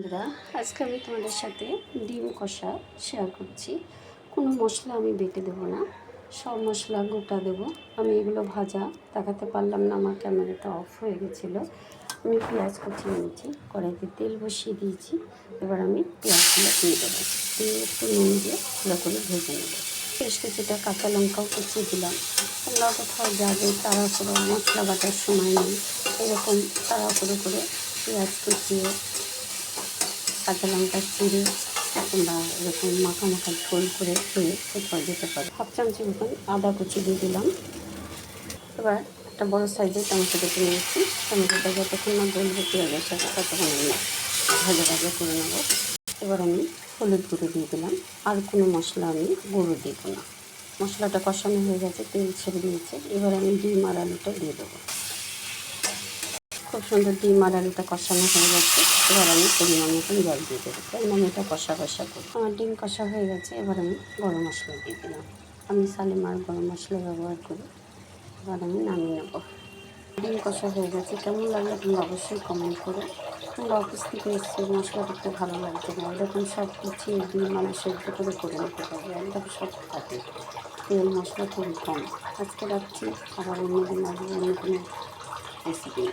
বন্ধুরা, আজকে আমি তোমাদের সাথে ডিম কষা শেয়ার করছি। কোনো মশলা আমি বেটে দেবো না, সব মশলা গোটা দেবো। আমি এগুলো ভাজা দেখাতে পারলাম না, আমার ক্যামেরাটা অফ হয়ে গেছিলো। আমি পেঁয়াজ কুচিয়ে নিয়েছি, কড়াইতে তেল বসিয়ে দিয়েছি। এবার আমি পেঁয়াজগুলো দিয়ে দেবো, দিয়ে একটু নুন দিয়ে ভালো করে ভেজে নেবো। বেশ কিছুটা কাঁচা লঙ্কাও কুচিয়ে দিলাম। তোমরা কোথাও যাবে তাড়াহুড়ো, মশলা বাটার সময় নেই, এরকম তাড়াহুড়ো করে পেঁয়াজ কুচিয়ে কাঁচা লঙ্কা চিড়ে তোমরা এরকম মাখা মাখা ঝোল করে ধুয়ে কোথাও যেতে পারো। হাফ চামচি মতন আদা কুচি দিয়ে দিলাম। এবার একটা বড়ো সাইজের টমেটো কেটে নিয়েছি। টমেটোটা যতক্ষণ না গলবে পেঁয়াজের সাথে ততক্ষণ আমি ভাজা ভাজা করে নেবো। এবার আমি হলুদ গুঁড়ো দিয়ে দিলাম, আর কোনো মশলা আমি গুঁড়ো দিব না। মশলাটা কষানো হয়ে গেছে, তেল ছেড়ে দিয়েছে। এবার আমি ডিম আর আলুটা দিয়ে দেবো। খুব সুন্দর ডিম আর আলুটা কষানো হয়ে গেছে। এবার আমি পরিমাণ মতন জল দিয়ে দেবো, কারণ আমি এটা কষা করি। আমার ডিম কষা হয়ে গেছে। এবার আমি গরম মশলা দিয়ে দিলাম। আমি শালিমার গরম মশলা ব্যবহার করি। এবার আমি নামিয়ে নেবো। ডিম কষা হয়ে গেছে। কেমন লাগলো তোমরা অবশ্যই কমেন্ট করো। তোমরা অফিস থেকে এসছে, মশলা করতে ভালো লাগছে না, এরকম সব গুছিয়ে ডিম আলু সেদ্ধ করে নিতে পারবে। একদম সব থাকে, তেল মশলা খুবই কম। আজকে রাখছি, আবার অন্য দিন আসবো অন্য কোনো রেসিপি।